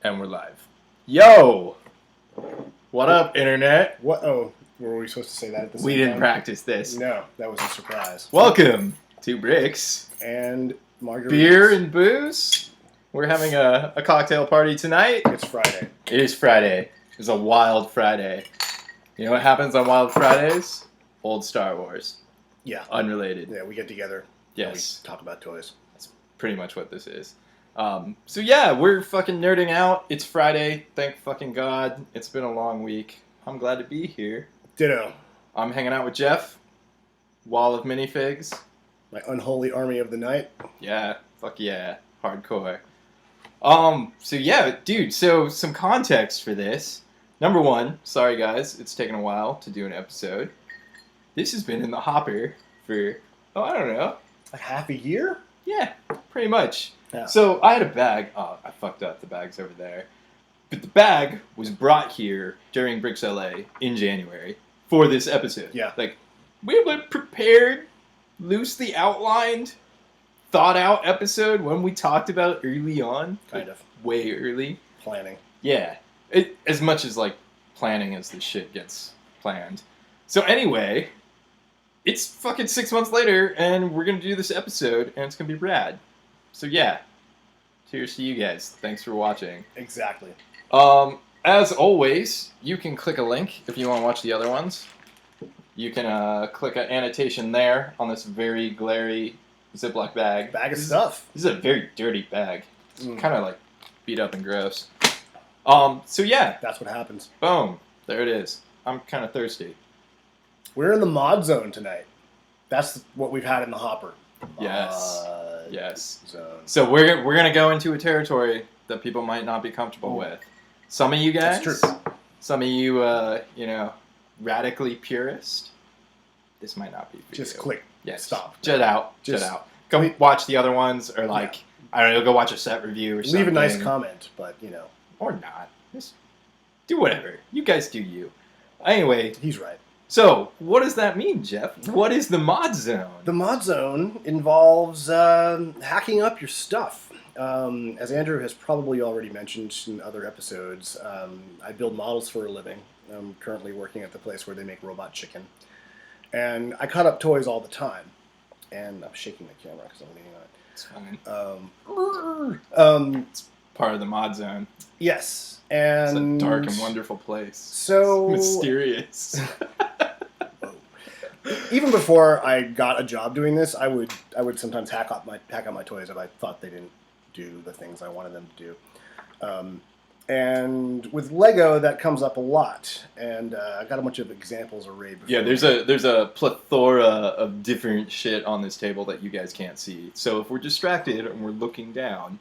And we're live. Yo! What up, Internet? What? Oh, were we supposed to say that at the same time? We didn't practice this. No, that was a surprise. Welcome to Bricks. And margaritas. Beer and booze. We're having a cocktail party tonight. It's Friday. It is Friday. It's a wild Friday. You know what happens on wild Fridays? Old Star Wars. Yeah. Unrelated. Yeah, we get together. Yes. And we talk about toys. That's pretty much what this is. So yeah, we're fucking nerding out. It's Friday. Thank fucking God. It's been a long week. I'm glad to be here. Ditto. I'm hanging out with Jeff. Wall of minifigs. My unholy army of the night. Yeah. Fuck yeah. Hardcore. So yeah, dude, so some context for this. Number one, sorry guys, it's taken a while to do an episode. This has been in the hopper for, I don't know. A half a year? Yeah, pretty much. Yeah. So I had a bag. Oh, I fucked up. The bag's over there. But the bag was brought here during Bricks LA in January for this episode. Yeah. Like, we have a prepared, loosely outlined, thought out episode when we talked about early on. Kind of. Way early. Planning. Yeah. As much as, like, planning as the shit gets planned. So anyway, it's fucking 6 months later, and we're going to do this episode, and it's going to be rad. So yeah, cheers to you guys. Thanks for watching. Exactly. As always, you can click a link if you want to watch the other ones. You can click an annotation there on this very glary Ziploc bag. Bag of stuff. This is a very dirty bag. It's kind of like beat up and gross. So yeah. That's what happens. Boom. There it is. I'm kind of thirsty. We're in the mod zone tonight. That's what we've had in the hopper. Yes. Yes. Zone. So we're gonna go into a territory that people might not be comfortable with. Some of you guys, That's true. some of you, radically purist. This might not be for Just you. click. Yeah, Stop. Jet out. Jet Just out. Go watch the other ones, or like I don't know, go watch a set review or something. Leave a nice comment, but or not. Just do whatever. You guys do you. Anyway, he's right. so what does that mean, Jeff? What is the mod zone? The mod zone involves hacking up your stuff. As Andrew has probably already mentioned in other episodes, I build models for a living. I'm currently working at the place where they make robot chicken. And I cut up toys all the time. And I'm shaking the camera because I'm leaning on it. It's fine. It's part of the mod zone. Yes. And it's a dark and wonderful place. So mysterious. Even before I got a job doing this, I would sometimes hack out my toys if I thought they didn't do the things I wanted them to do. And with Lego, that comes up a lot. And I got a bunch of examples arrayed before. Yeah, there's a plethora of different shit on this table that you guys can't see. So if we're distracted and we're looking down,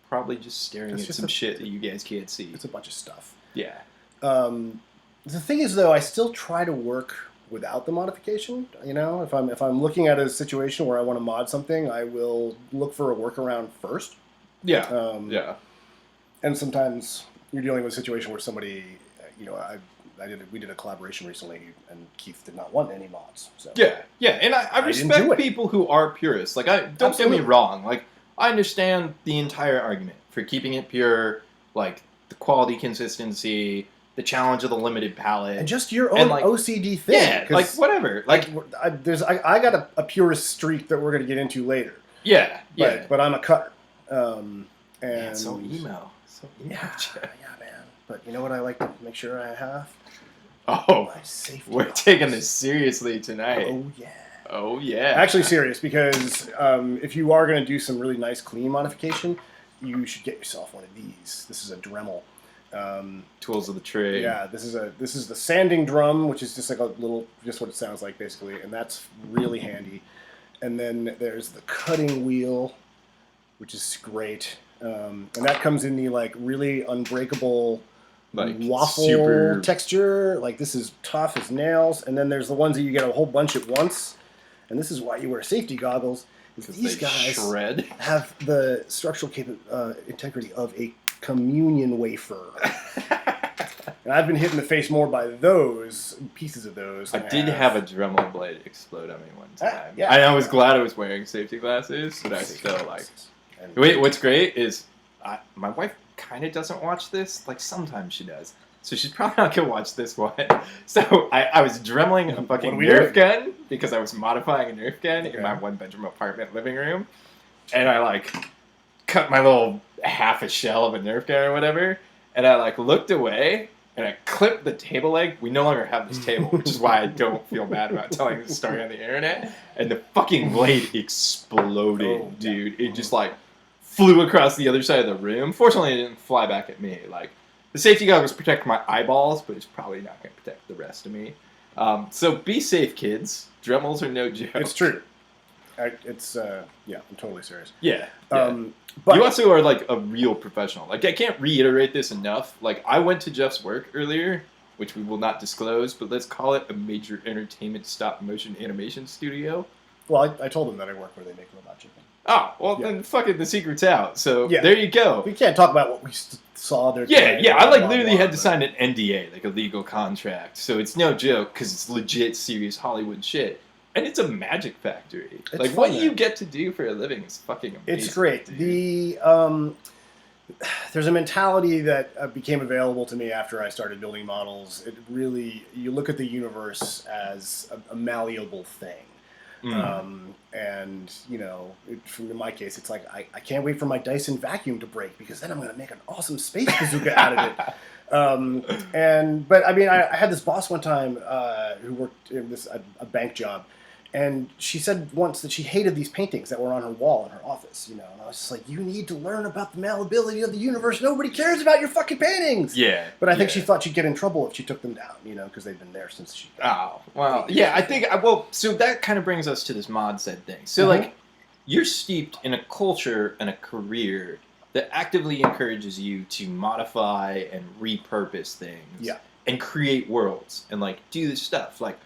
probably just staring at some shit that you guys can't see. It's a bunch of stuff. Yeah. The thing is, though, I still try to work without the modification. If I'm looking at a situation where I want to mod something, I will look for a workaround first. Yeah. Yeah. And sometimes you're dealing with a situation where somebody, we did a collaboration recently, and Keith did not want any mods. So. Yeah, and I respect people who are purists. Like, don't get me wrong. Like, I understand the entire argument for keeping it pure, like the quality consistency, the challenge of the limited palette, and just your own OCD thing. Yeah, like whatever. Like, I got a purist streak that we're going to get into later. Yeah, but I'm a cutter. And man, so emo. Yeah, man. But you know what I like to make sure I have? Oh, my safety we're box. Taking this seriously tonight. Oh yeah. Actually serious, because if you are going to do some really nice clean modification, you should get yourself one of these. This is a Dremel. Tools of the trade. Yeah, this is the sanding drum, which is just like just what it sounds like basically, and that's really handy. And then there's the cutting wheel, which is great. And that comes in the like really unbreakable like waffle texture. Like this is tough as nails. And then there's the ones that you get a whole bunch at once. And this is why you wear safety goggles. These guys have the structural integrity of a communion wafer. And I've been hit in the face more by those pieces of those. I did have a Dremel blade explode on me one time. Yeah. I was glad I was wearing safety glasses, but I still like. Wait, what's great is my wife kind of doesn't watch this. Like, sometimes she does. So she's probably not going to watch this one. So I was dremeling a fucking Nerf gun because I was modifying a Nerf gun in my one-bedroom apartment living room. And I, like, cut my little half a shell of a Nerf gun or whatever. And I, like, looked away. And I clipped the table leg. We no longer have this table, which is why I don't feel bad about telling this story on the internet. And the fucking blade exploded, dude. It just, like, flew across the other side of the room. Fortunately, it didn't fly back at me. Like, the safety goggles protect my eyeballs, but it's probably not going to protect the rest of me. So be safe, kids. Dremels are no joke. It's true. I'm totally serious. Yeah. But you also are, like, a real professional. Like, I can't reiterate this enough. Like, I went to Jeff's work earlier, which we will not disclose, but let's call it a major entertainment stop-motion animation studio. Well, I told them that I work where they make Robot Chicken. Oh, well, then fucking the secret's out. So, there you go. We can't talk about what we saw there. Yeah, I, like, literally had to sign an NDA, like a legal contract. So it's no joke, because it's legit, serious Hollywood shit. And it's a magic factory. It's like, what you get to do for a living is fucking amazing. It's great. Dude. There's a mentality that became available to me after I started building models. It really, you look at the universe as a malleable thing. And, you know, in my case, it's like, I can't wait for my Dyson vacuum to break because then I'm going to make an awesome space bazooka out of it. But I mean, I had this boss one time who worked in a bank job, and she said once that she hated these paintings that were on her wall in her office, you know, and I was just like, you need to learn about the malleability of the universe. Nobody cares about your fucking paintings. Yeah. But I think she thought she'd get in trouble if she took them down, you know, because they've been there since she... Oh, well, yeah, I think, so that kind of brings us to this mod said thing. So, like, you're steeped in a culture and a career that actively encourages you to modify and repurpose things. Yeah. And create worlds and, like, do this stuff. Like,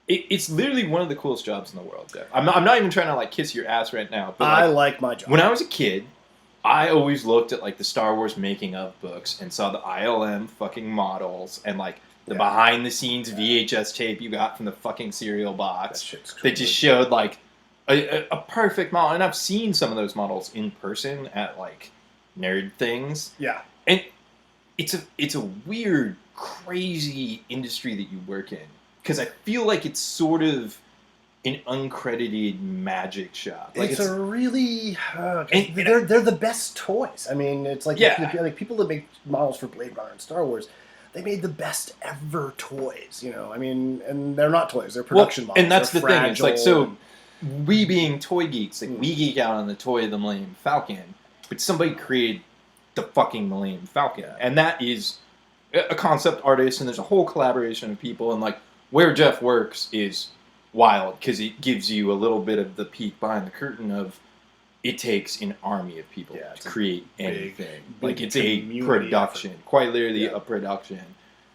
it's literally one of the coolest jobs in the world, Jeff. I'm not even trying to, like, kiss your ass right now. But, I like my job. When I was a kid, I always looked at, like, the Star Wars making of books and saw the ILM fucking models and, like, the behind-the-scenes VHS tape you got from the fucking cereal box that just showed, like, a perfect model. And I've seen some of those models in person at, like, nerd things. Yeah. And it's a weird, crazy industry that you work in. Because I feel like it's sort of an uncredited magic shop. Like it's a really... they're the best toys. I mean, it's like, like people that make models for Blade Runner and Star Wars, they made the best ever toys, you know? I mean, and they're not toys, they're production models. And that's they're the thing. It's like, so and... we being toy geeks, like, we geek out on the toy of the Millennium Falcon, but somebody created the fucking Millennium Falcon. And that is a concept artist, and there's a whole collaboration of people, and, like, where Jeff works is wild because it gives you a little bit of the peek behind the curtain of it takes an army of people to create anything. Like, it's a production, quite literally a production.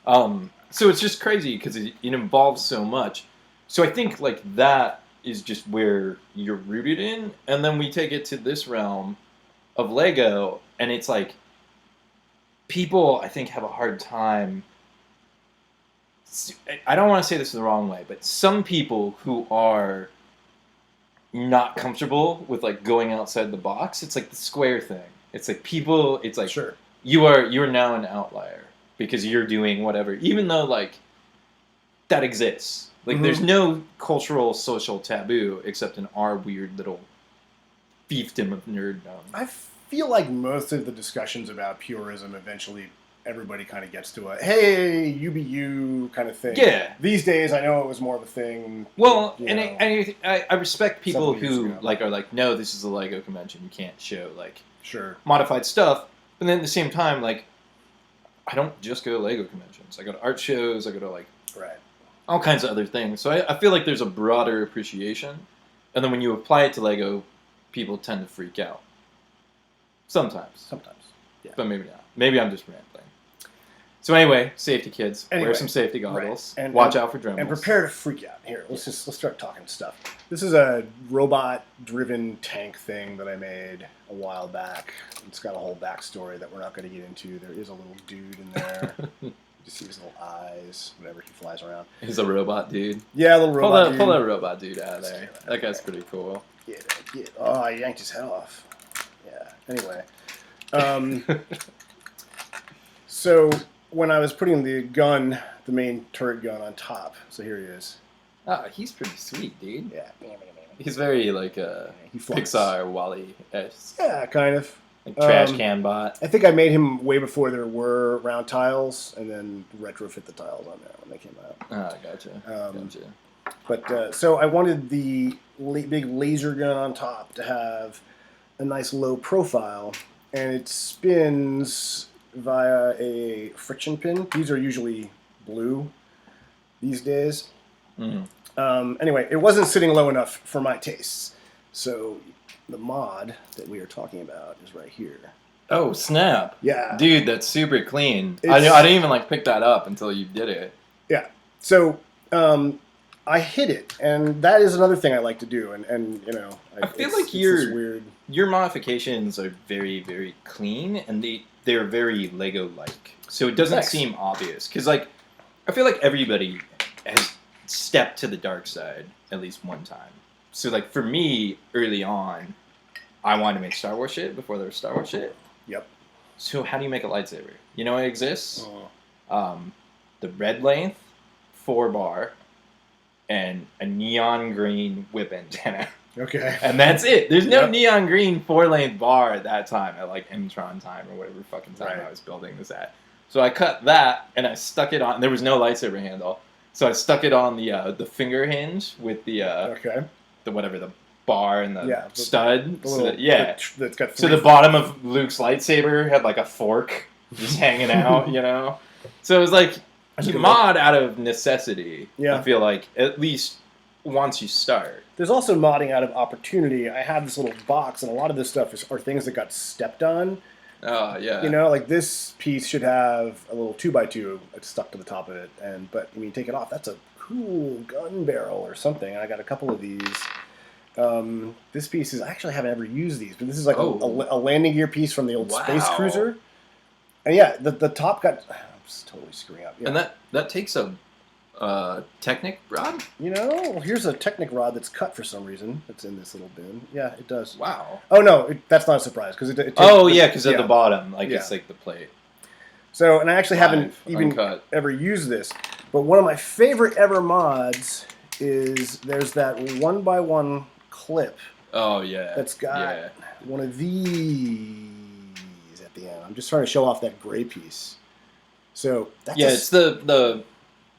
So it's just crazy because it involves so much. So I think, like, that is just where you're rooted in. And then we take it to this realm of Lego, and it's like people, I think, have a hard time. I don't want to say this the wrong way, but some people who are not comfortable with, like, going outside the box, it's like the square thing. It's like people, it's like you are now an outlier because you're doing whatever, even though, like, that exists. Like, there's no cultural, social taboo except in our weird little fiefdom of nerddom. I feel like most of the discussions about purism eventually everybody kind of gets to a, hey, you be you kind of thing. Yeah. These days, I know it was more of a thing. Well, I respect people who, like, are like, no, this is a Lego convention. You can't show, like, modified stuff. But then at the same time, like, I don't just go to Lego conventions. I go to art shows. I go to, like, all kinds of other things. So I feel like there's a broader appreciation. And then when you apply it to Lego, people tend to freak out. Sometimes. Yeah. But maybe not. Maybe I'm just rambling. So anyway, safety kids. Wear some safety goggles. And watch out for dremels. And prepare to freak out. Here, let's start talking stuff. This is a robot-driven tank thing that I made a while back. It's got a whole backstory that we're not going to get into. There is a little dude in there. You see his little eyes whenever he flies around. He's a robot dude. Yeah, a little robot dude. Pull that robot dude out of there. That guy's pretty cool. Oh, I yanked his head off. Yeah. Anyway. So when I was putting the main turret gun on top, so here he is. Oh, he's pretty sweet, dude. Yeah. He's very like He flies. Pixar Wally-esque. Yeah, kind of. Like trash can bot. I think I made him way before there were round tiles, and then retrofit the tiles on there when they came out. Oh, gotcha. But so I wanted the big laser gun on top to have a nice low profile, and it spins via a friction pin. These are usually blue these days. Anyway, it wasn't sitting low enough for my tastes, so the mod that we are talking about is right here. Oh, snap. Yeah. Dude, that's super clean. I didn't even like pick that up until you did it. Yeah. So I hit it, and that is another thing I like to do. And you know, I feel like your modifications are very, very clean, and they're very Lego-like. So it doesn't seem obvious. Because, like, I feel like everybody has stepped to the dark side at least one time. So, like, for me, early on, I wanted to make Star Wars shit before there was Star Wars shit. Yep. So how do you make a lightsaber? You know what exists? The red length, 4-bar, and a neon green whip antenna. Okay. And that's it. There's no neon green 4-length bar at that time, at like Mtron time or whatever fucking time I was building this at. So I cut that and I stuck it on. There was no lightsaber handle, so I stuck it on the finger hinge with the the bar and the stud. That's got so the bottom of Luke's lightsaber had like a fork just hanging out, you know. So it was like you mod out of necessity. Yeah. I feel like at least once you start. There's also modding out of opportunity. I have this little box, and a lot of this stuff are things that got stepped on. Oh, yeah. You know, like this piece should have a little 2x2 stuck to the top of it, but I mean, take it off. That's a cool gun barrel or something. I got a couple of these. This piece is, I actually haven't ever used these, but this is like a landing gear piece from the old Space Cruiser. And yeah, the top got, I'm just totally screwing up. Yeah. And that takes a Technic rod? You know, well, here's a Technic rod that's cut for some reason. It's in this little bin. Yeah, it does. Wow. Oh no, that's not a surprise because it because at the bottom, it's like the plate. So, and I actually haven't even ever used this, but one of my favorite ever mods is there's that 1x1 clip. Oh yeah. That's got one of these at the end. I'm just trying to show off that gray piece. So that's it's the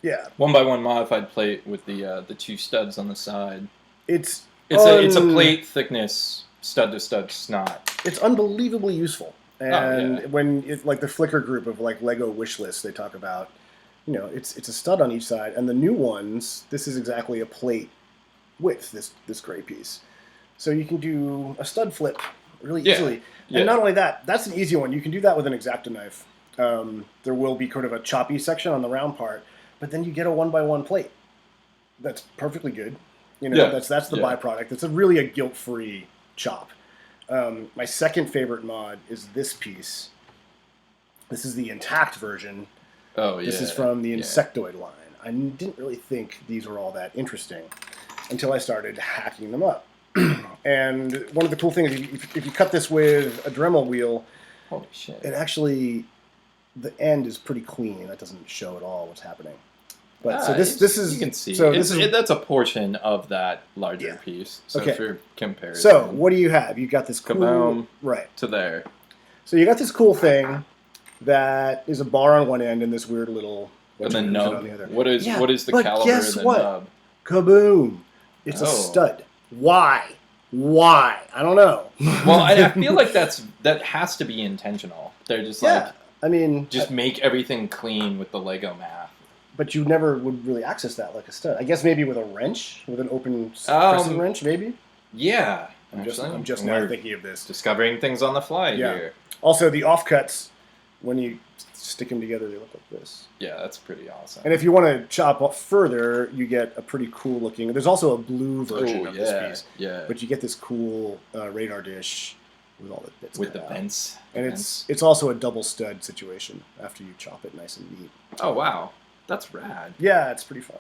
1x1 modified plate with the 2 studs on the side. It's a plate thickness stud to stud snot. It's unbelievably useful. And when like the Flickr group of like Lego wish lists, they talk about, you know, it's a stud on each side, and the new ones, this is exactly a plate width, this gray piece. So you can do a stud flip really easily. And not only that, that's an easy one. You can do that with an X-Acto knife. There will be kind of a choppy section on the round part, but then you get a 1x1 plate. That's perfectly good. You know, that's the byproduct. It's really a guilt-free chop. My second favorite mod is this piece. This is the intact version. Oh, yeah. This is from the Insectoid line. I didn't really think these were all that interesting until I started hacking them up. And one of the cool things, if you cut this with a Dremel wheel, holy shit, it actually, the end is pretty clean. That doesn't show at all what's happening. But so this is, you can see. So that's a portion of that larger piece. So if you're comparing. So what do you have? You got this cool to there. So you got this cool thing that is a bar on one end and this weird little and the nub. On the other. What is the caliber of the nub? Kaboom! It's a stud. Why? I don't know. Well, I feel like that has to be intentional. They're just just make everything clean with the Lego math. But you never would really access that like a stud. I guess maybe with a wrench, with an open pressing wrench, maybe. Yeah, I'm just now thinking of this. Discovering things on the fly here. Also, the offcuts, when you stick them together, they look like this. Yeah, that's pretty awesome. And if you want to chop up further, you get a pretty cool looking. There's also a blue version of this piece. Yeah. But you get this cool radar dish with all the bits. With the vents. And it's also a double stud situation after you chop it nice and neat. Oh wow, that's rad. Yeah, it's pretty fun.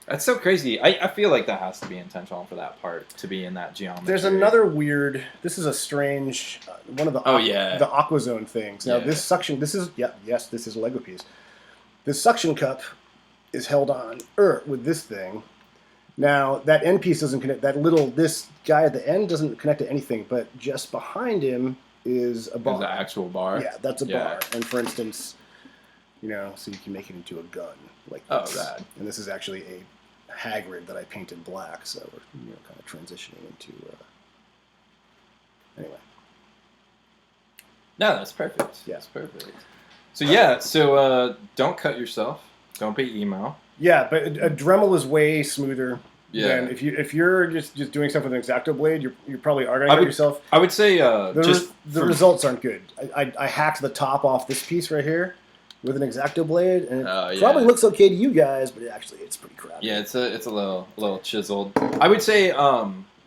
That's so crazy. I feel like that has to be intentional for that part to be in that geometry. There's another weird. This is a strange one of the the Aquazone things. Now this suction. This is this is a Lego piece. This suction cup is held on with this thing. Now that end piece doesn't connect. This guy at the end doesn't connect to anything. But just behind him is a bar. Is the actual bar? Yeah, that's a bar. And for instance, so you can make it into a gun like this. Oh, rad. And this is actually a Hagrid that I painted black, so we're kind of transitioning into. Anyway. No, that's perfect. Yeah, that's perfect. So don't cut yourself. Don't be emo. Yeah, but a Dremel is way smoother. Yeah. Than if you're just doing stuff with an X-Acto blade, you probably are going to cut yourself. I would say the results aren't good. I hacked the top off this piece right here with an X-Acto blade, and it probably looks okay to you guys, but it's pretty crappy. Yeah, it's a little chiseled. I would say,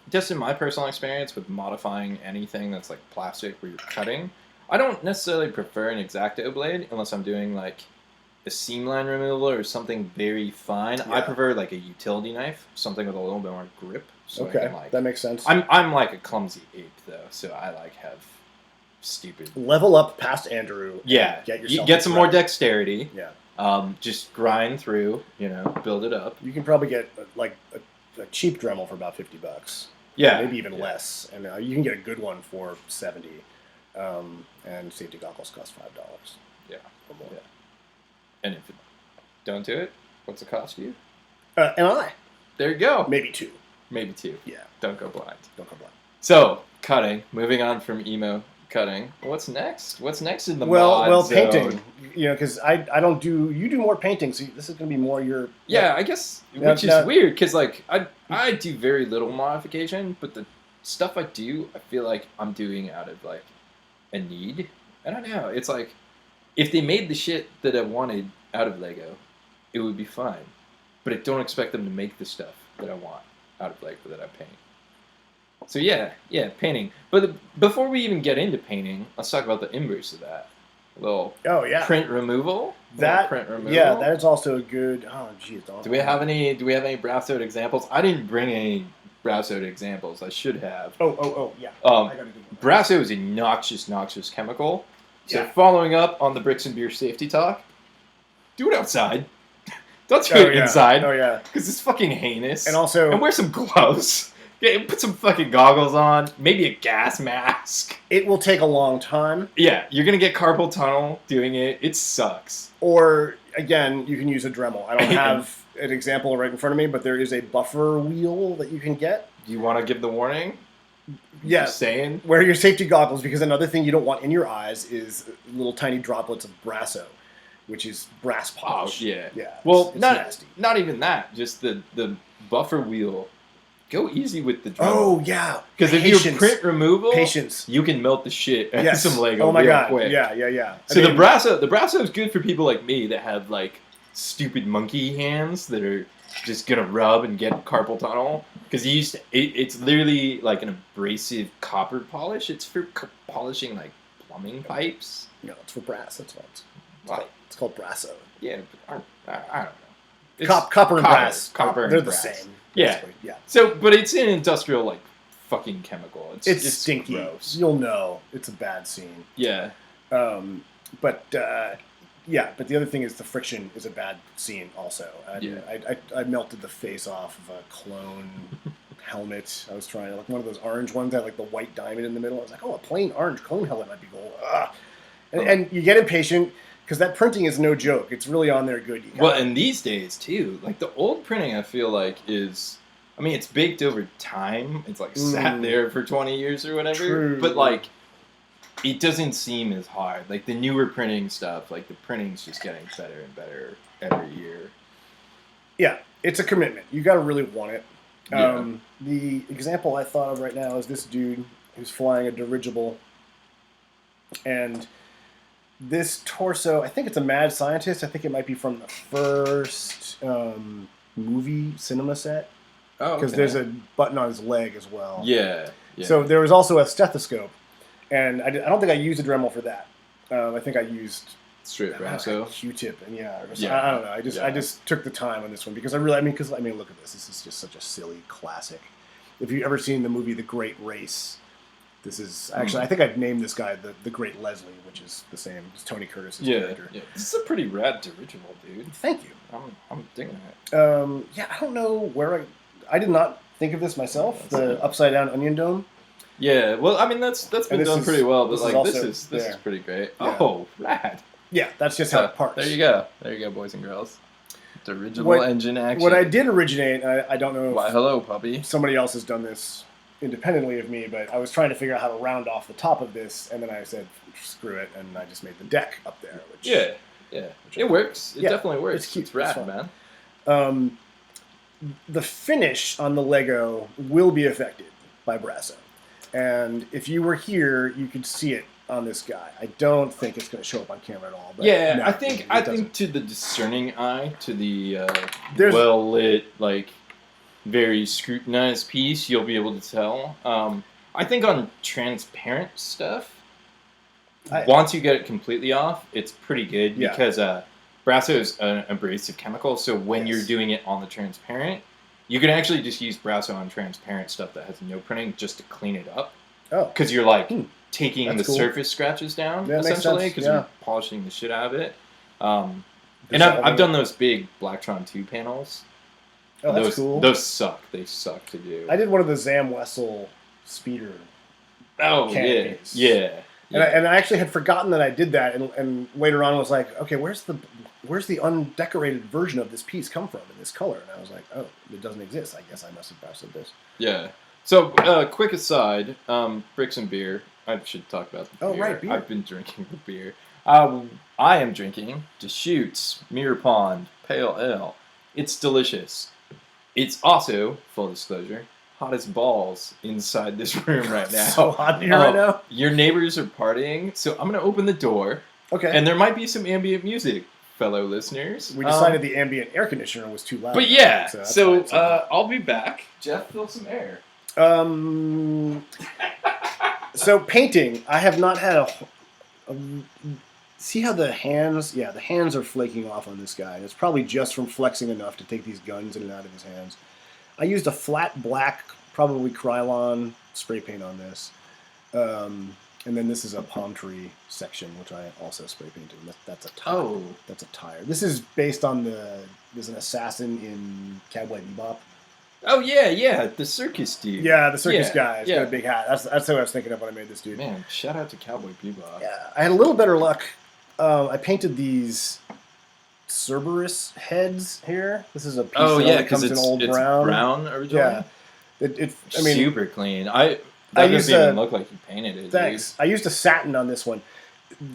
just in my personal experience with modifying anything that's like plastic where you're cutting, I don't necessarily prefer an X-Acto blade unless I'm doing like a seam line removal or something very fine. Yeah. I prefer like a utility knife, something with a little bit more grip. So okay, that makes sense. I'm like a clumsy ape though, so I have stupid. Level up past Andrew. Yeah, get some more dexterity. Yeah. Just grind through. Build it up. You can probably get like a cheap Dremel for about $50. Yeah, maybe even less, and you can get a good one for $70. And safety goggles cost $5. Yeah, or more. Yeah. And if you don't do it, what's it cost you? An eye. There you go. Maybe two. Yeah. Don't go blind. So cutting. Moving on from emo. Cutting. What's next? What's next in the mod zone? Painting. Because I don't do. You do more painting, so this is going to be more your. Yeah, I guess, which is weird because like I do very little modification, but the stuff I do, I feel like I'm doing out of like a need. I don't know. It's like if they made the shit that I wanted out of Lego, it would be fine. But I don't expect them to make the stuff that I want out of Lego that I paint. So yeah, painting. But before we even get into painting, let's talk about the inverse of that. A little print removal. Yeah, that is also a good. Oh, geez. Do we have any Browsode examples? I didn't bring any Browsode examples. I should have. Oh, yeah. Browsode is a noxious chemical. So following up on the bricks and beer safety talk, do it outside. Don't do it inside. Oh yeah, because it's fucking heinous. And wear some gloves. Yeah, put some fucking goggles on, maybe a gas mask. It will take a long time. Yeah, you're going to get carpal tunnel doing it. It sucks. Or, again, you can use a Dremel. I don't have an example right in front of me, but there is a buffer wheel that you can get. Do you want to give the warning? Yeah. Just saying? Wear your safety goggles, because another thing you don't want in your eyes is little tiny droplets of brasso, which is brass polish. Oh, yeah. Yeah. Well, not even that. Just the buffer wheel. Go easy with the Dremel. Oh, yeah. Because if you print removal, patience, you can melt the shit out of some Lego quick. Yeah. So the brasso is good for people like me that have like stupid monkey hands that are just gonna rub and get carpal tunnel. Because it's literally like an abrasive copper polish. It's for polishing like plumbing pipes. No, it's for brass. That's what it's called brasso. Yeah, but I don't know. It's copper and brass. They're the same. Yeah. So, but it's an industrial, like, fucking chemical. It's stinky. Gross. You'll know. It's a bad scene. Yeah. But the other thing is the friction is a bad scene also. I melted the face off of a clone helmet. I was trying, like, one of those orange ones that had, like, the white diamond in the middle. I was like, a plain orange clone helmet might be cool. And you get impatient. Because that printing is no joke. It's really on there good. And these days, too. Like, the old printing, I feel like, is... I mean, it's baked over time. It's, like, sat there for 20 years or whatever. True. But, like, it doesn't seem as hard. Like, the newer printing stuff, like, the printing's just getting better and better every year. Yeah, it's a commitment. You got to really want it. Yeah. The example I thought of right now is this dude who's flying a dirigible. And... this torso, I think it's a mad scientist. I think it might be from the first movie cinema set. Oh, because there's a button on his leg as well. Yeah. So there was also a stethoscope, and I don't think I used a Dremel for that. I think I used Straight Brasso. Q-tip, and Yeah. I don't know. I just took the time on this one because I mean, look at this. This is just such a silly classic. If you've ever seen the movie The Great Race, this is actually I think I'd named this guy the Great Leslie, which is the same as Tony Curtis's character. Yeah, this is a pretty rad dirigible, dude. Thank you. I'm digging it. I don't know where I did not think of this myself. The upside down onion dome. Yeah, well, I mean that's been done pretty well, but like this is pretty great. Yeah. Oh, rad. Yeah, that's just how it parts. There you go, boys and girls. Dirigible engine action. What I did originate, I don't know. Why, hello, puppy. Somebody else has done this independently of me, but I was trying to figure out how to round off the top of this, and then I said, screw it, and I just made the deck up there. Which, it works. It definitely works. It's cute. It's rad, man. The finish on the Lego will be affected by Brasso, and if you were here, you could see it on this guy. I don't think it's going to show up on camera at all. But no, I think to the discerning eye, to the well lit, like very scrutinized piece, you'll be able to tell. I think on transparent stuff, once you get it completely off, it's pretty good because Brasso is an abrasive chemical. So when you're doing it on the transparent, you can actually just use Brasso on transparent stuff that has no printing just to clean it up. Oh, because you're like taking the surface scratches down essentially because you're polishing the shit out of it. And I've done those big Blacktron 2 panels. Oh, that's cool. Those suck. They suck to do. I did one of the Zam Wessel speeder. Oh canopies. Yeah. And I actually had forgotten that I did that, and later on was like, okay, where's the undecorated version of this piece come from in this color? And I was like, oh, it doesn't exist. I guess I must have browsed this. Yeah. So, quick aside, Bricks and Beer. I should talk about the beer. Oh, right, beer. I've been drinking the beer. I am drinking Deschutes Mirror Pond Pale Ale. It's delicious. It's also, full disclosure, hot as balls inside this room right now. So hot in here right now? Your neighbors are partying, so I'm going to open the door. Okay. And there might be some ambient music, fellow listeners. We decided the ambient air conditioner was too loud. But yeah, so I'll be back. Jeff, fill some air. So painting, I have not had see how the hands, the hands are flaking off on this guy. And it's probably just from flexing enough to take these guns in and out of his hands. I used a flat black, probably Krylon spray paint on this. And then this is a palm tree section, which I also spray painted. That's a tire. Oh. That's a tire. This is based on there's an assassin in Cowboy Bebop. Oh, yeah, the circus dude. Yeah, the circus guy. He's got a big hat. That's what I was thinking of when I made this dude. Man, shout out to Cowboy Bebop. Yeah, I had a little better luck. I painted these Cerberus heads here. This is a piece that comes in old brown. Brown originally? Yeah. Super clean. That doesn't even look like you painted it. Thanks. Dude. I used a satin on this one.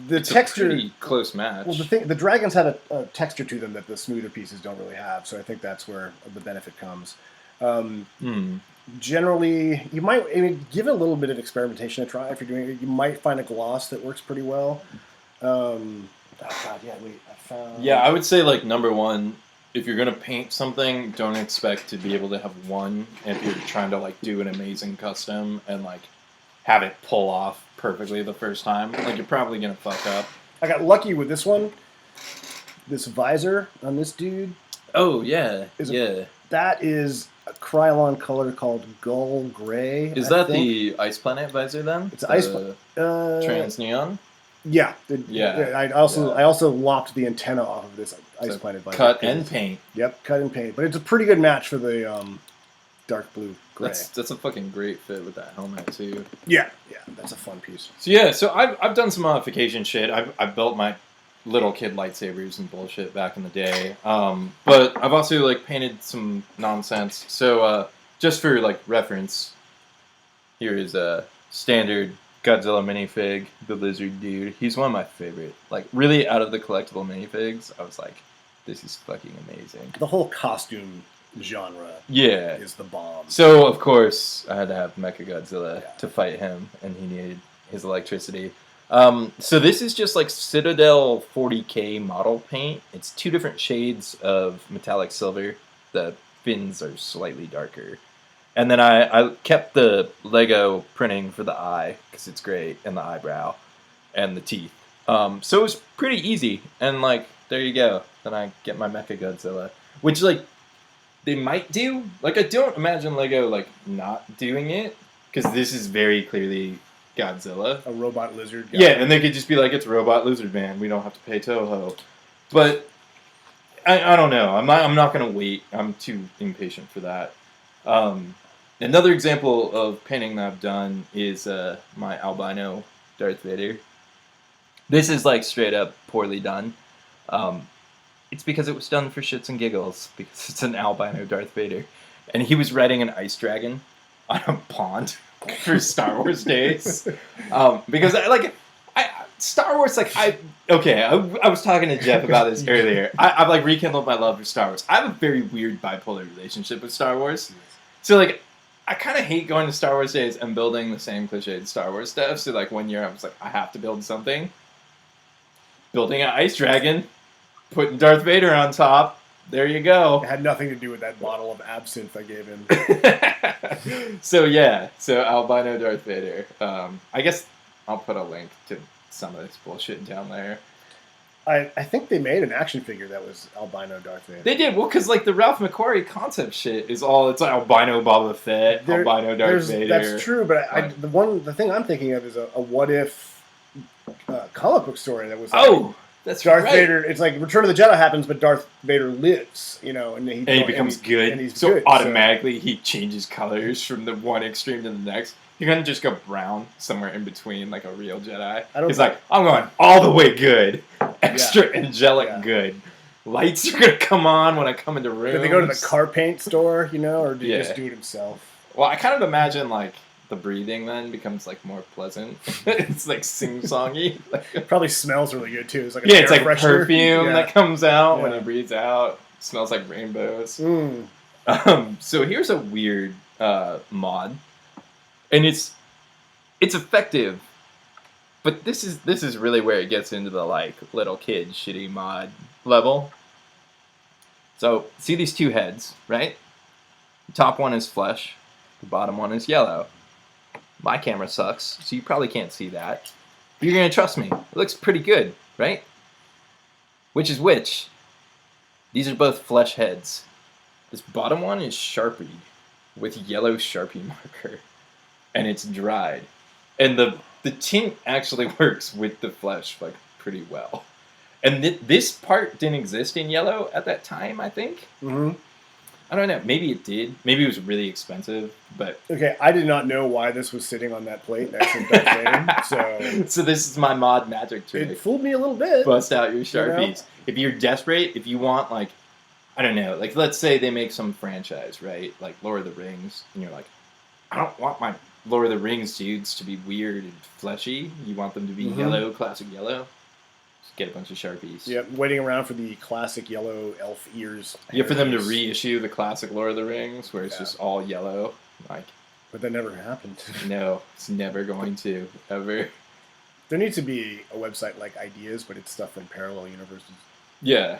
It's texture, a pretty close match. Well, the dragons have a texture to them that the smoother pieces don't really have, so I think that's where the benefit comes. Generally, you might give it a little bit of experimentation a try if you're doing it. You might find a gloss that works pretty well. I found. Yeah, I would say like number one, if you're gonna paint something, don't expect to be able to have one. If you're trying to like do an amazing custom and like have it pull off perfectly the first time, like you're probably gonna fuck up. I got lucky with this one. This visor on this dude. Oh yeah, that is a Krylon color called Gull Gray. Is that the Ice Planet visor then? It's Ice Trans Neon. Yeah. I also lopped the antenna off of this Ice Planet visor. Cut and paint. Yep, cut and paint. But it's a pretty good match for the dark blue gray. That's a fucking great fit with that helmet too. Yeah, that's a fun piece. So I've done some modification shit. I've built my little kid lightsabers and bullshit back in the day. But I've also like painted some nonsense. So just for like reference, here is a standard Godzilla minifig, the lizard dude. He's one of my favorite. Like really out of the collectible minifigs, I was like, this is fucking amazing. The whole costume genre is the bomb. So of course I had to have Mechagodzilla to fight him, and he needed his electricity. So this is just like Citadel 40K model paint. It's 2 different shades of metallic silver. The fins are slightly darker. And then I kept the Lego printing for the eye, because it's great, and the eyebrow, and the teeth. So it was pretty easy, and like there you go. Then I get my Mecha Godzilla, which like they might do. Like I don't imagine Lego like not doing it because this is very clearly Godzilla, a robot lizard guy. Yeah, and they could just be like, it's Robot Lizard Man. We don't have to pay Toho, but I don't know. I'm not gonna wait. I'm too impatient for that. Another example of painting that I've done is my albino Darth Vader. This is like straight up poorly done. It's because it was done for shits and giggles because it's an albino Darth Vader, and he was riding an ice dragon on a pond for Star Wars days. Because Star Wars I was talking to Jeff about this earlier. I've like rekindled my love for Star Wars. I have a very weird bipolar relationship with Star Wars. So like I kind of hate going to Star Wars days and building the same cliched Star Wars stuff. So like one year I was like, I have to build something. Building an ice dragon, putting Darth Vader on top. There you go. It had nothing to do with that bottle of absinthe I gave him. So albino Darth Vader. I guess I'll put a link to some of this bullshit down there. I think they made an action figure that was albino Darth Vader. They did, well, because like the Ralph McQuarrie concept shit is all it's like albino Boba Fett, albino Darth Vader. That's true, but the thing I'm thinking of is a what if comic book story that was that's Darth right. Vader. It's like Return of the Jedi happens, but Darth Vader lives, and he becomes good. And he's so good, automatically he changes colors from the one extreme to the next. You're gonna just go brown somewhere in between, like a real Jedi. He's like, I'm going all the way good, extra angelic good. Lights are gonna come on when I come into rooms. Did they go to the car paint store, or did he just do it himself? Well, I kind of imagine like the breathing then becomes like more pleasant. It's like sing-songy. Probably smells really good too. It's like it's like perfume that comes out when he breathes out. It smells like rainbows. So here's a weird mod, and it's effective, but this is really where it gets into the like little kid shitty mod level. So see these two heads, right? The top one is flesh, the bottom one is yellow. My camera sucks, so you probably can't see that. But you're going to trust me. It looks pretty good, right? Which is which? These are both flesh heads. This bottom one is Sharpied with yellow Sharpie marker. And it's dried. And the tint actually works with the flesh like pretty well. And this part didn't exist in yellow at that time, I think. Mm-hmm. I don't know. Maybe it did. Maybe it was really expensive, but... Okay, I did not know why this was sitting on that plate next to Darth Vader, So this is my mod magic trick. It fooled me a little bit. Bust out your Sharpies. If you're desperate, if you want, like, I don't know, like, let's say they make some franchise, right? Like, Lord of the Rings, and you're like, I don't want my Lord of the Rings dudes to be weird and fleshy. You want them to be yellow, classic yellow. Get a bunch of Sharpies. Yep, waiting around for the classic yellow elf ears. Yeah, for them to reissue the classic Lord of the Rings, where it's just all yellow. Like, but that never happened. No, it's never going to, ever. There needs to be a website like Ideas, but it's stuff in parallel universes. Yeah.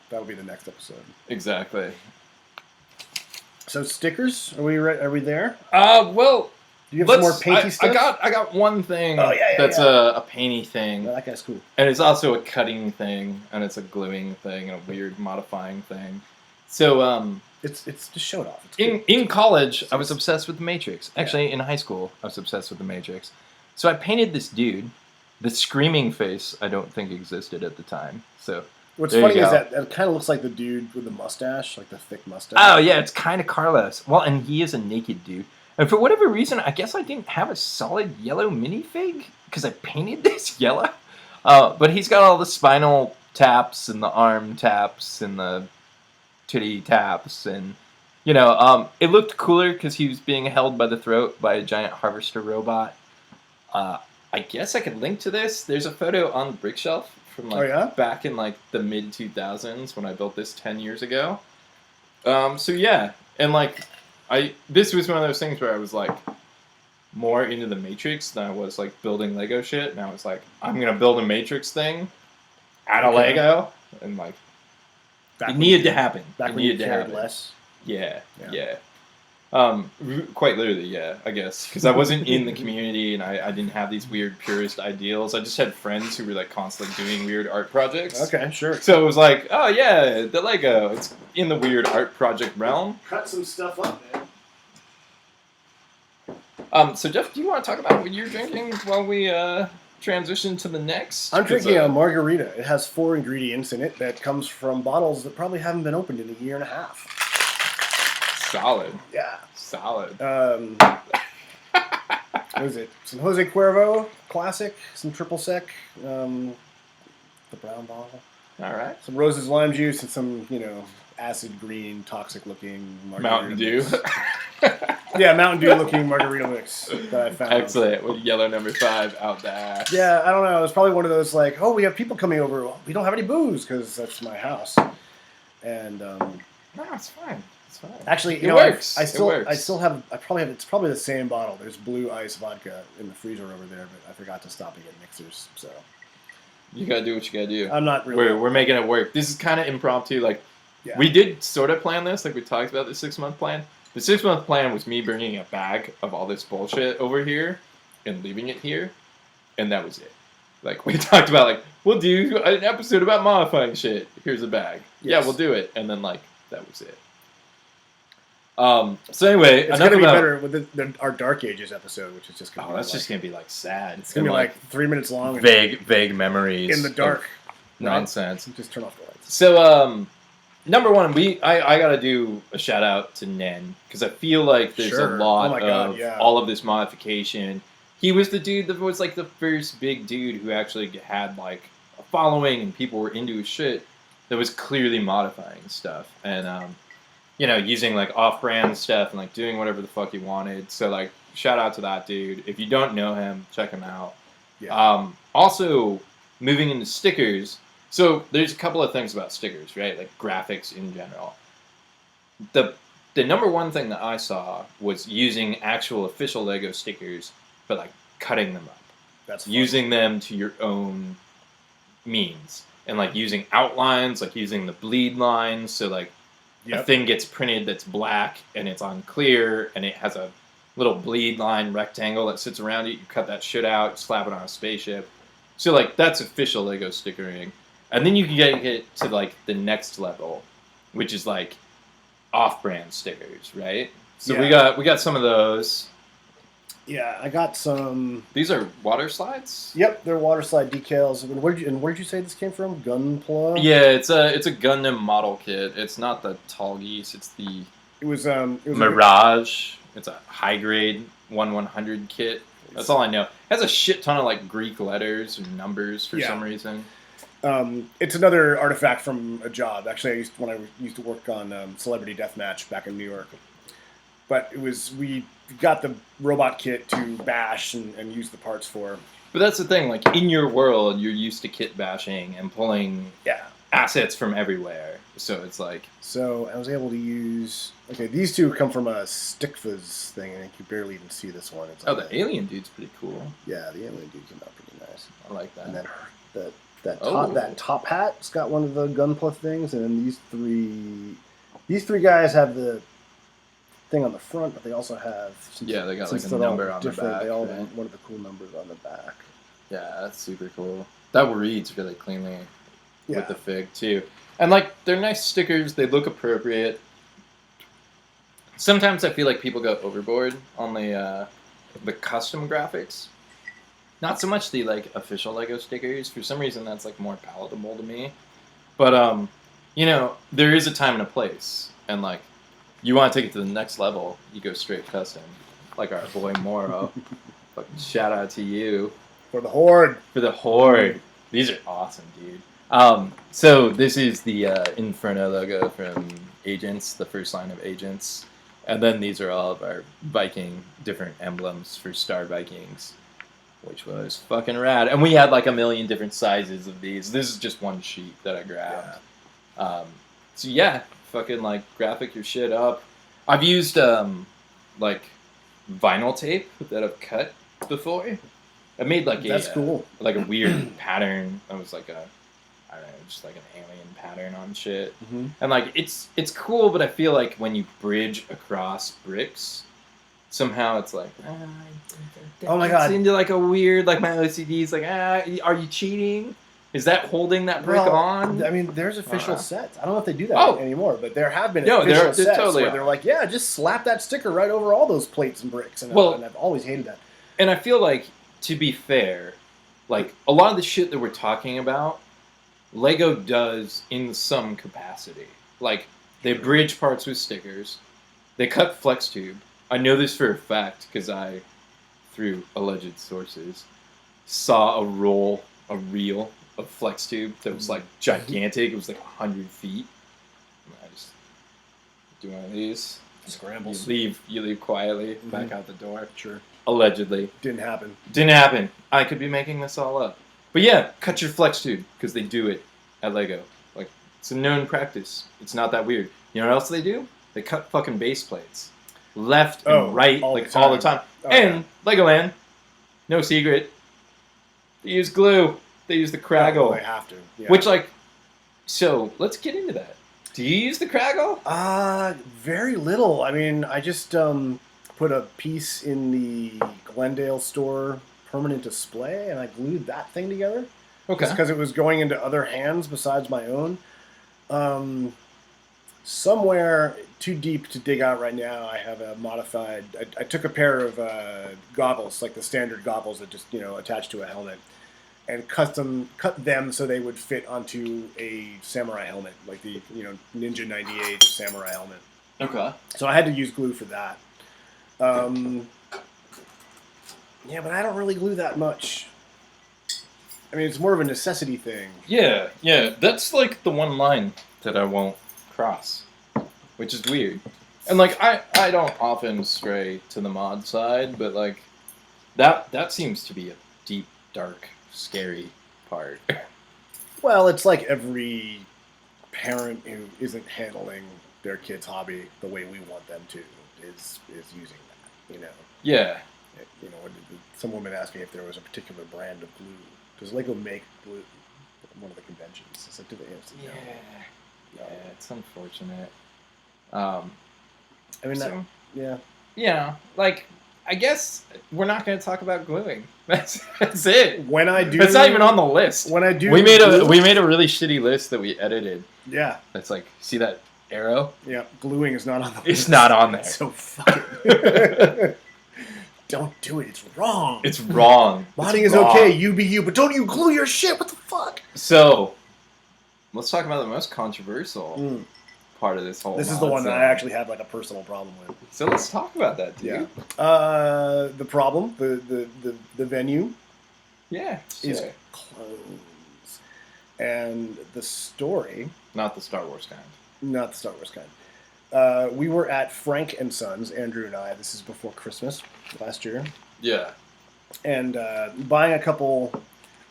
That'll be the next episode. Exactly. So stickers, are we there? Well... Do you have some more painty stuff? I got one thing that's a painty thing. Yeah, that guy's cool. And it's also a cutting thing, and it's a gluing thing, and a weird modifying thing. So, it's just show it off. In college, I was obsessed with The Matrix. Actually, in high school, I was obsessed with The Matrix. So I painted this dude. The screaming face I don't think existed at the time. So what's funny is that it kind of looks like the dude with the mustache, like the thick mustache. Oh, yeah, it's kind of Carlos. Well, and he is a naked dude. And for whatever reason, I guess I didn't have a solid yellow minifig because I painted this yellow. But he's got all the spinal taps and the arm taps and the titty taps. And, it looked cooler because he was being held by the throat by a giant harvester robot. I guess I could link to this. There's a photo on the Brickshelf from back in like the mid-2000s when I built this 10 years ago. So yeah, and like... This was one of those things where I was like more into the Matrix than I was like building Lego shit, and I was like, I'm gonna build a Matrix thing out of Lego, and like it needed to happen. Back when you cared less. Yeah. Quite literally, yeah, I guess. Because I wasn't in the community and I didn't have these weird purist ideals. I just had friends who were like constantly doing weird art projects. Okay, sure. So it was like, oh yeah, the Lego. It's in the weird art project realm. Cut some stuff up, man. So Jeff, do you want to talk about what you're drinking while we transition to the next? I'm drinking a margarita. It has 4 ingredients in it that comes from bottles that probably haven't been opened in a year and a half. Solid. Yeah. Solid. What is it? Some Jose Cuervo Classic, some Triple Sec, the brown bottle. All right. Some Rose's lime juice and some, acid green, toxic looking margarita Mountain Dew. Yeah, Mountain Dew looking margarita mix that I found. Excellent. With yellow number 5 out there. Yeah, I don't know. It's probably one of those like, oh, we have people coming over. Well, we don't have any booze because that's my house. And no, it's fine. It's fine. Actually, it works. I still have. It's probably the same bottle. There's blue ice vodka in the freezer over there, but I forgot to stop and get mixers. So you gotta do what you gotta do. I'm not really. We're making it work. This is kind of impromptu. Like we did sort of plan this. Like we talked about the 6-month plan. The 6-month plan was me bringing a bag of all this bullshit over here and leaving it here, and that was it. Like we talked about, like we'll do an episode about modifying shit. Here's a bag. Yes. Yeah, we'll do it, and then like that was it. So anyway, it's gonna be better with our Dark Ages episode, which is just gonna. That's just gonna be like sad. It's gonna be like 3 minutes long. Vague memories in the dark. Nonsense. Just turn off the lights. So, number one, I gotta do a shout out to Nen because I feel like there's a lot of all of this modification. He was the dude that was like the first big dude who actually had like a following and people were into his shit that was clearly modifying stuff and using like off-brand stuff and like doing whatever the fuck he wanted. So like shout out to that dude. If you don't know him, check him out. Yeah. Also moving into stickers. So there's a couple of things about stickers, right? Like graphics in general. The number one thing that I saw was using actual official Lego stickers, but like cutting them up. That's using them to your own means. And like using outlines, like using the bleed lines. So like a thing gets printed that's black and it's on clear and it has a little bleed line rectangle that sits around it. You cut that shit out, slap it on a spaceship. So like that's official Lego stickering. And then you can get it to like the next level, which is like off-brand stickers, right? So we got some of those. Yeah, I got some. These are water slides. Yep, they're water slide decals. Where did you say this came from? Gunpla. Yeah, it's a Gundam model kit. It's not the Tall Geese. It's the. It was Mirage. It's a high grade 1/100 kit. That's all I know. It has a shit ton of like Greek letters and numbers for some reason. It's another artifact from a job. Actually, when I used to work on Celebrity Deathmatch back in New York. But we got the robot kit to bash and use the parts for. But that's the thing, like in your world, you're used to kit bashing and pulling assets from everywhere. So it's like. So I was able to use. Okay, these two come from a Stickfuzz thing. I think you barely even see this one. It's the alien dude's pretty cool. Yeah, the alien dude came out pretty nice. I like that. And then that top hat's got one of the Gunpla things, and then these three guys have the thing on the front, but they also have they got like a number on the back. They all have one of the cool numbers on the back. Yeah, that's super cool. That reads really cleanly with the fig too, and like they're nice stickers. They look appropriate. Sometimes I feel like people go overboard on the custom graphics. Not so much the like official Lego stickers. For some reason, that's like more palatable to me. But there is a time and a place, and like you want to take it to the next level, you go straight custom, like our boy Moro. Fucking shout out to you for the Horde. For the Horde, these are awesome, dude. So this is the Inferno logo from Agents, the first line of Agents, and then these are all of our Viking different emblems for Star Vikings. Which was fucking rad. And we had like a million different sizes of these. This is just one sheet that I grabbed. So fucking like graphic your shit up. I've used like vinyl tape that I've cut before. I made like cool. Like a weird pattern. That was like I don't know, just like an alien pattern on shit. Mm-hmm. And like it's cool, but I feel like when you bridge across bricks, somehow it's like, oh my god, into like a weird, like my OCD's like, are you cheating? Is that holding that brick on? I mean, there's official sets. I don't know if they do that anymore, but there have been official sets totally where they're like, yeah, just slap that sticker right over all those plates and bricks. And I've always hated that. And I feel like, to be fair, like a lot of the shit that we're talking about, Lego does in some capacity. Like, they bridge parts with stickers. They cut flex tube. I know this for a fact because I, through alleged sources, saw a reel of flex tube that was like gigantic. It was like 100 feet. I just do one of these. Scrambles. You leave quietly back out the door. Sure. Allegedly. Didn't happen. I could be making this all up. But yeah, cut your flex tube because they do it at Lego. Like, it's a known practice. It's not that weird. You know what else they do? They cut fucking base plates. Left and right, all the time. And Legoland, no secret, they use glue. They use the Craggle. They have to. Yeah. Which, like, so let's get into that. Do you use the Craggle? Very little. I mean, I just put a piece in the Glendale store permanent display, and I glued that thing together. Okay. Just because it was going into other hands besides my own. Somewhere too deep to dig out right now, I have a modified... I took a pair of goggles, like the standard goggles that just, attach to a helmet, and cut them so they would fit onto a samurai helmet, like the, Ninja 98 samurai helmet. Okay. So I had to use glue for that. Yeah, but I don't really glue that much. I mean, it's more of a necessity thing. Yeah. That's like the one line that I won't cross, which is weird. And like I don't often stray to the mod side, but like that seems to be a deep, dark, scary part. Well, it's like every parent who isn't handling their kid's hobby the way we want them to is using that, Yeah. Some woman asked me if there was a particular brand of glue. Does Lego make glue? One of the conventions. It's like, do they? Yeah, it's unfortunate. Yeah, like, I guess we're not going to talk about gluing. That's it. When I do, it's not even on the list. When I do, we made a really shitty list that we edited. Yeah, that's like, see that arrow? Yeah, gluing is not on the list. It's not on there. So fuck it. Don't do it. It's wrong. It's wrong. Modding is okay. You be you, but don't you glue your shit. What the fuck? So, let's talk about the most controversial part of this whole. This is the one that I actually had like a personal problem with. So let's talk about that, dude. Yeah. The problem, the venue. Yeah. Is clones, and the story. Not the Star Wars kind. Not the Star Wars kind. We were at Frank and Sons, Andrew and I. This is before Christmas last year. Yeah. And buying a couple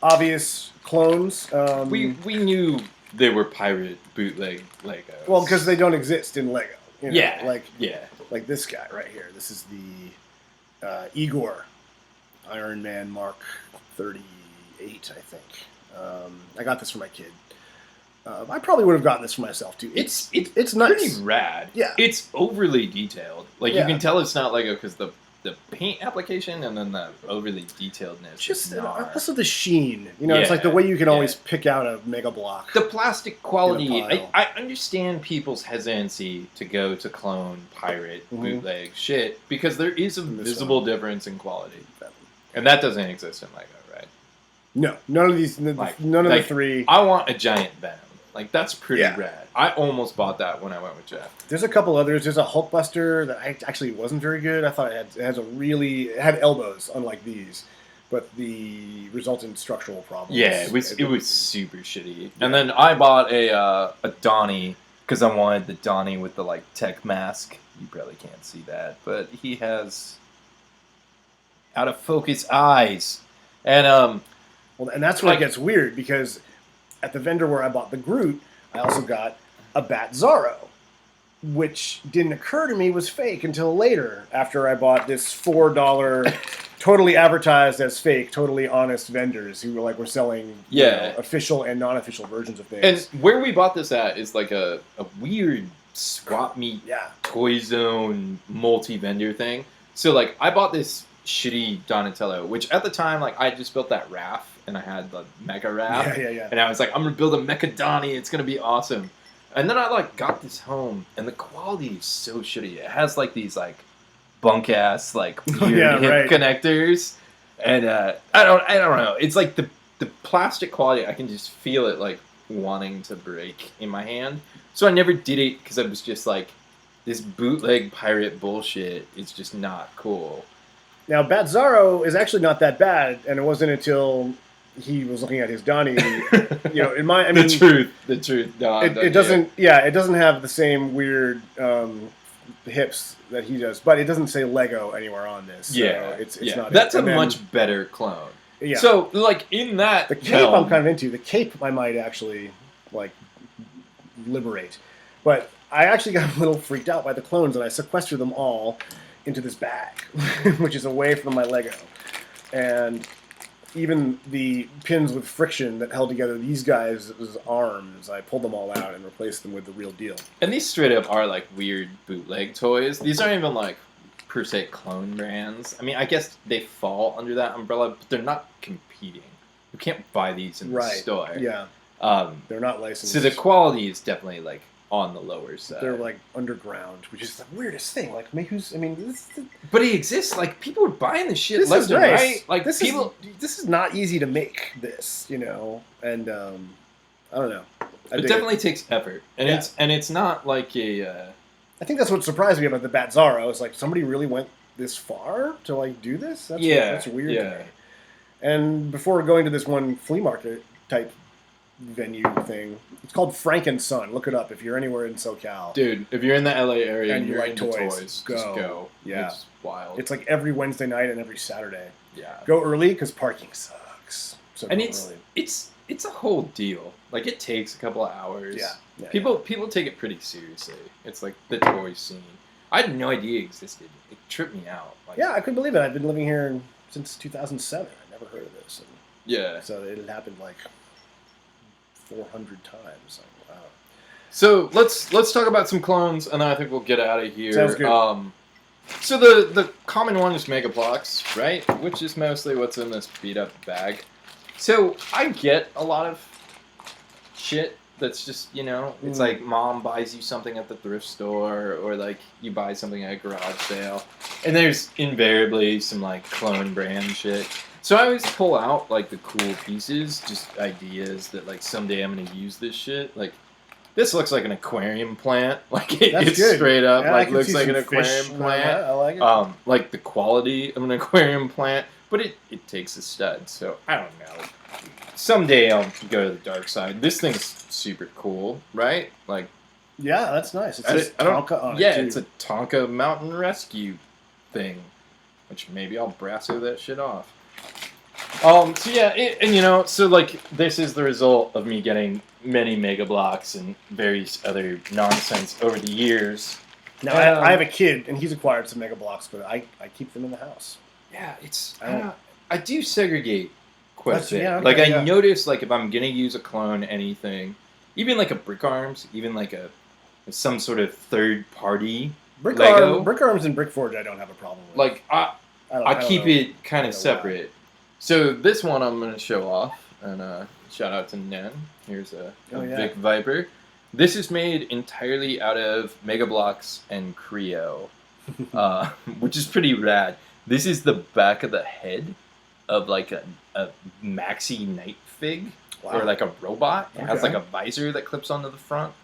obvious clones. We knew they were pirate bootleg Legos. Well, because they don't exist in Lego. Yeah. Like this guy right here. This is the Igor Iron Man Mark 38, I think. I got this for my kid. I probably would have gotten this for myself too. It's nice. Pretty rad. Yeah. It's overly detailed. Like you can tell it's not Lego because the paint application and then the overly detailedness. Just also the sheen. It's like the way you can always pick out a Mega Block. The plastic quality. I understand people's hesitancy to go to clone pirate bootleg shit because there is a visible difference in quality, and that doesn't exist in Lego, right? No, none of these. None of the three. I want a giant Venom. Like, that's pretty rad. I almost bought that when I went with Jeff. There's a couple others. There's a Hulkbuster that actually wasn't very good. I thought it had elbows, unlike these, but the resultant structural problems. Yeah, it was super shitty. Yeah. And then I bought a Donnie because I wanted the Donnie with the like tech mask. You probably can't see that, but he has out of focus eyes, and and that's where it gets weird because. At the vendor where I bought the Groot, I also got a Bat Zorro, which didn't occur to me was fake until later after I bought this $4 totally advertised as fake, totally honest vendors who were selling official and non-official versions of things. And where we bought this at is like a weird swap meet toy zone multi-vendor thing. So like I bought this shitty Donatello, which at the time like I just built that Raph and I had the Mecha Raph. Yeah. And I was like, I'm gonna build a Mecha Donnie, it's gonna be awesome. And then I like got this home and the quality is so shitty. It has like these like bunk ass like weird hip connectors. And I don't know. It's like the plastic quality, I can just feel it like wanting to break in my hand. So I never did it because I was just like, this bootleg pirate bullshit is just not cool. Now, Batzaro is actually not that bad, and it wasn't until he was looking at his Donnie, the truth. No, it doesn't have the same weird hips that he does, but it doesn't say Lego anywhere on this. So it's not. That's a much better clone. Yeah. So like in that, the cape I'm kind of into. The cape I might actually like liberate, but I actually got a little freaked out by the clones, and I sequestered them all into this bag, which is away from my Lego, and even the pins with friction that held together these guys' arms, I pulled them all out and replaced them with the real deal. And these straight up are like weird bootleg toys. These aren't even like per se clone brands. I mean, I guess they fall under that umbrella, but they're not competing. You can't buy these in the store. Yeah. They're not licensed. So the quality is definitely like on the lower side. They're like underground, which is the weirdest thing. Like, but it exists. Like people are buying this shit left and right. Like this is not easy to make this, and I don't know. It definitely takes effort, and it's not like a. I think that's what surprised me about the Batzaro. Is like somebody really went this far to like do this. That's weird to me. And before going to this one flea market type venue thing, it's called Franken Son. Look it up if you're anywhere in SoCal. Dude, if you're in the LA area and you're like into toys, just go. Yeah. It's wild. It's like every Wednesday night and every Saturday. Yeah. Go early because parking sucks. So and it's a whole deal. Like it takes a couple of hours. Yeah. People take it pretty seriously. It's like the toy scene. I had no idea it existed. It tripped me out. Like, I couldn't believe it. I've been living here since 2007. I never heard of this. And so it had happened like 400 times. Like, wow. So let's talk about some clones, and then I think we'll get out of here. Sounds good. So the common one is Megaplox, right? Which is mostly what's in this beat up bag. So I get a lot of shit that's just, it's like mom buys you something at the thrift store, or like you buy something at a garage sale, and there's invariably some like clone brand shit. So I always pull out like the cool pieces, just ideas that like someday I'm gonna use this shit. Like this looks like an aquarium plant. Like it's good. Straight up like looks like an aquarium plant. I like it. Like the quality of an aquarium plant, but it takes a stud. So I don't know. Someday I'll go to the dark side. This thing's super cool, right? Like that's nice. It says Tonka on it. Yeah, it's a Tonka Mountain Rescue thing, which maybe I'll brasso that shit off. So like this is the result of me getting many Mega Blocks and various other nonsense over the years. Now I have a kid and he's acquired some Mega Blocks, but I keep them in the house. Yeah, I do segregate quite a bit. I notice like if I'm gonna use a clone anything, even like a Brick Arms, even like some sort of third party Brick Arms and Brick Forge I don't have a problem with. Like I keep it kind of separate. Why. So this one I'm going to show off, and shout out to Nen. Here's a Vic Viper. This is made entirely out of Mega Blocks and Creo, which is pretty rad. This is the back of the head of like a maxi night fig, or like a robot. It has like a visor that clips onto the front.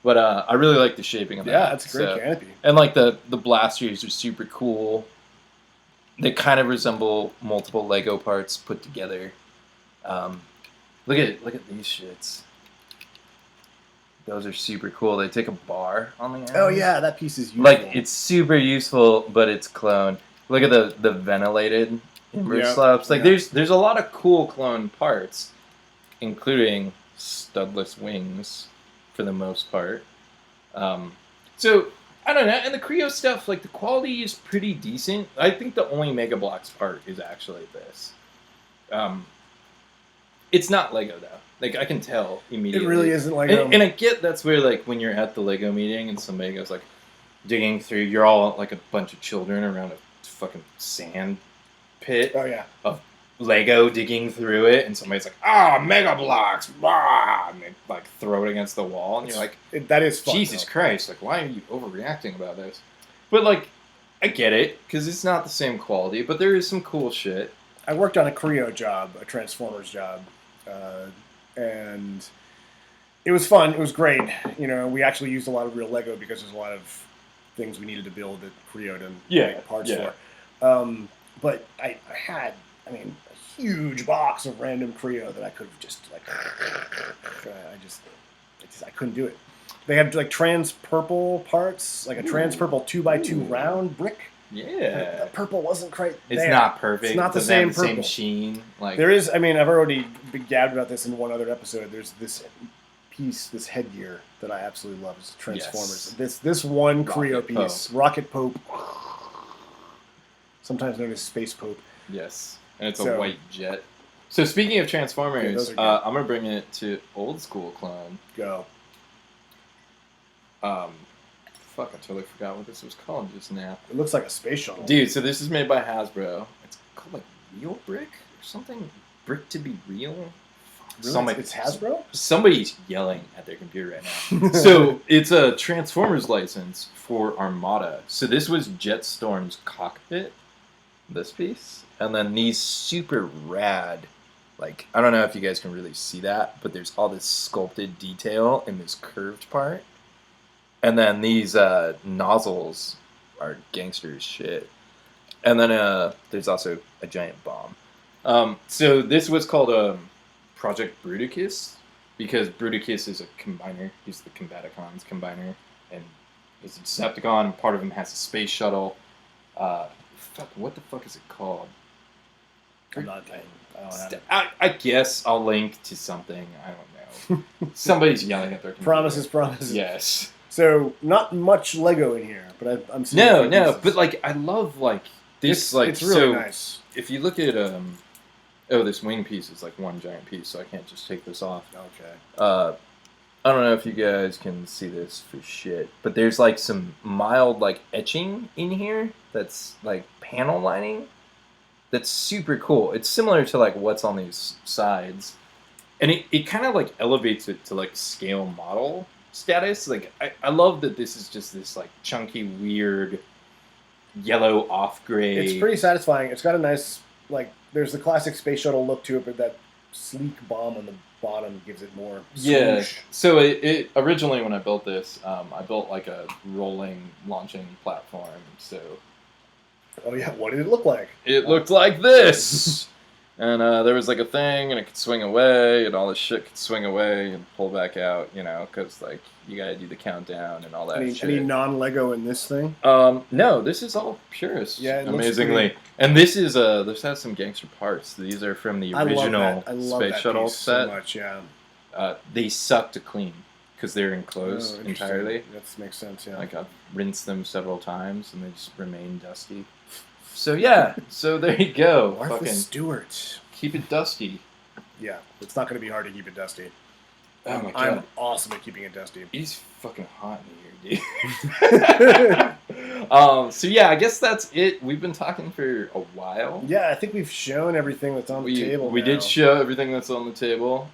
But I really like the shaping of that. Yeah, it's a great canopy. And like the blasters are super cool. They kind of resemble multiple Lego parts put together. Look at these shits. Those are super cool. They take a bar on the end. Oh yeah, that piece is useful. Like it's super useful, but it's clone. Look at the ventilated inward slopes. Like there's a lot of cool clone parts, including studless wings, for the most part. So I don't know. And the Creo stuff, like, the quality is pretty decent. I think the only Mega Bloks part is actually this. It's not Lego, though. Like, I can tell immediately. It really isn't Lego. And I get that's where, like, when you're at the Lego meeting and somebody goes, like, digging through, you're all like a bunch of children around a fucking sand pit. Oh, yeah. Of Lego digging through it, and somebody's like, Mega Bloks, blah, and they, like, throw it against the wall, and you're like, that is fun, Jesus Christ, like, why are you overreacting about this? But, like, I get it, because it's not the same quality, but there is some cool shit. I worked on a Creo job, a Transformers job, and it was fun. It was great. You know, we actually used a lot of real Lego because there's a lot of things we needed to build that Creo didn't make parts for. But I had, a huge box of random Creo that I could have just, like, I couldn't do it. They had, like, trans purple parts, like a trans purple 2x2 round brick. Yeah. The purple wasn't quite there. It's not perfect. It's not the same purple. Same sheen. Like, there is, I've already gabbed about this in one other episode. There's this piece, this headgear that I absolutely love. It's Transformers. Yes. This one Creo piece, Rocket Pope, sometimes known as Space Pope. Yes, and it's a white jet. So speaking of Transformers, I'm gonna bring it to old school clone. Go. Fuck, I totally forgot what this was called just now. It looks like a space shuttle. Dude, so this is made by Hasbro. It's called, like, Real Brick or something? Brick to be Real? Really? It's Hasbro? Somebody's yelling at their computer right now. So it's a Transformers license for Armada. So this was Jetstorm's cockpit, this piece. And then these super rad, like, I don't know if you guys can really see that, but there's all this sculpted detail in this curved part. And then these nozzles are gangster as shit. And then there's also a giant bomb. So this was called Project Bruticus, because Bruticus is a combiner. He's the Combaticons combiner. And he's a Decepticon, and part of him has a space shuttle. What the fuck is it called? I guess I'll link to something. I don't know. Somebody's yelling at their computer. Promises. Yes. So, not much Lego in here, but I'm seeing No, but, like, I love, like, this, it's really nice. If you look at, this wing piece is, like, one giant piece, so I can't just take this off. Okay. I don't know if you guys can see this for shit, but there's, like, some mild, like, etching in here that's, like, panel lining. That's super cool. It's similar to, like, what's on these sides. And it kind of, like, elevates it to, like, scale model status. Like, I love that this is just this, like, chunky, weird, yellow off-gray. It's pretty satisfying. It's got a nice, like, there's the classic space shuttle look to it, but that sleek bomb on the bottom gives it more swoosh. Yeah. So it originally, when I built this, I built, like, a rolling launching platform. So. Oh yeah, what did it look like? It looked like this. And there was, like, a thing, and it could swing away, and all this shit could swing away and pull back out, you know, because, like, you gotta do the countdown and all that shit. Any non-Lego in this thing? No, this is all purist, amazingly. And this is, this has some gangster parts. These are from the original Space Shuttle set. So much, yeah. They suck to clean, because they're enclosed entirely. That makes sense, yeah. Like, I've rinsed them several times, and they just remain dusty. So yeah, so there you go. Martha Stewart. Keep it dusty. Yeah, it's not going to be hard to keep it dusty. Oh my god. I'm awesome at keeping it dusty. He's fucking hot in here, dude. So yeah, I guess that's it. We've been talking for a while. Yeah, I think we've shown everything that's on the table. We did show everything that's on the table.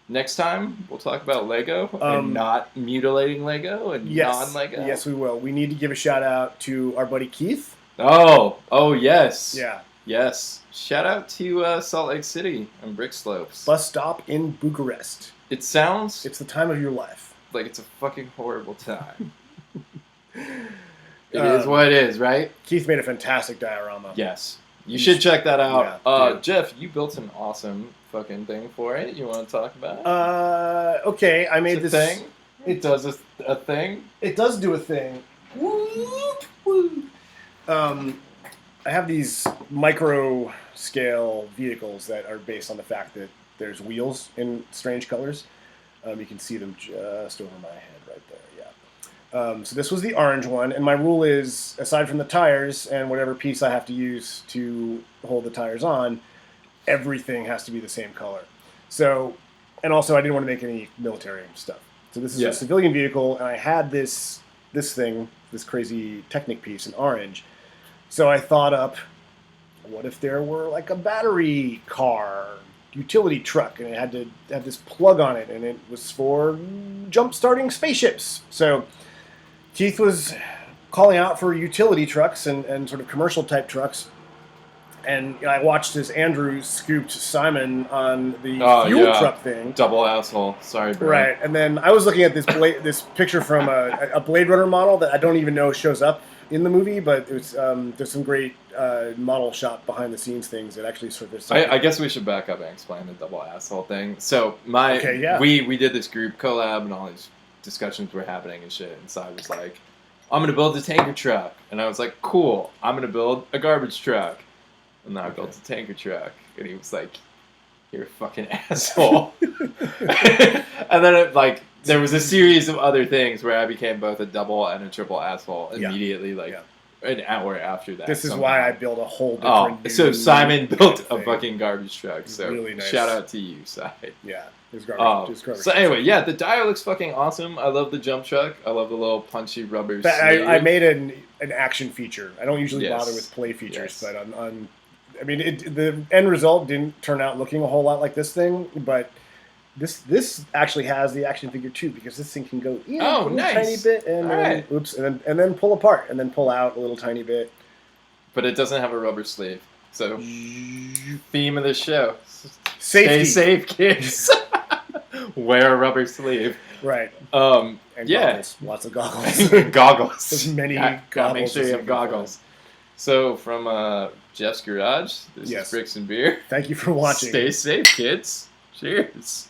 Next time, we'll talk about Lego and not mutilating Lego and non-Lego. Yes, we will. We need to give a shout out to our buddy Keith. Oh, yes. Yeah. Yes. Shout out to Salt Lake City and Brick Slopes. Bus stop in Bucharest. It sounds... It's the time of your life. Like it's a fucking horrible time. It is what it is, right? Keith made a fantastic diorama. Yes. You should check that out. Yeah, Jeff, you built an awesome fucking thing for it. You want to talk about it? Okay. I made this thing. It does a thing. It does do a thing. Woo! I have these micro scale vehicles that are based on the fact that there's wheels in strange colors. You can see them just over my head right there. So this was the orange one, and my rule is, aside from the tires and whatever piece I have to use to hold the tires on, everything has to be the same color. So, and also I didn't want to make any military stuff. So this is a civilian vehicle, and I had this crazy Technic piece in orange. So I thought up, what if there were like a battery car, utility truck, and it had to have this plug on it, and it was for jump-starting spaceships. So Keith was calling out for utility trucks and sort of commercial-type trucks. And I watched as Andrew scooped Simon on the fuel truck thing. Double asshole. Sorry, bro. Right. And then I was looking at this picture from a Blade Runner model that I don't even know shows up in the movie, but it was, there's some great model shot behind the scenes things that actually sort of... I guess we should back up and explain the double asshole thing. So we did this group collab and all these discussions were happening and shit. And so I was like, I'm going to build a tanker truck. And I was like, cool. I'm going to build a garbage truck. And then I built a tanker truck. And he was like, you're a fucking asshole. And then there was a series of other things where I became both a double and a triple asshole immediately, an hour after that. This is why I built a whole different... so Simon built a fucking garbage truck. So really nice. Shout out to you, Si. Yeah, it's garbage. So anyway, the Dire looks fucking awesome. I love the jump truck. I love the little punchy rubber sleeve. I made an action feature. I don't usually bother with play features, but the end result didn't turn out looking a whole lot like this thing, but this actually has the action figure too, because this thing can go a nice. tiny bit and then pull apart and then pull out a little tiny bit. But it doesn't have a rubber sleeve. So theme of the show: safety. Stay safe, kids. Wear a rubber sleeve. Right. And goggles. Lots of goggles. Goggles. There's many goggles. Make sure you have goggles. So from Jeff's Garage, this is Bricks and Beer. Thank you for watching. Stay safe, kids. Cheers.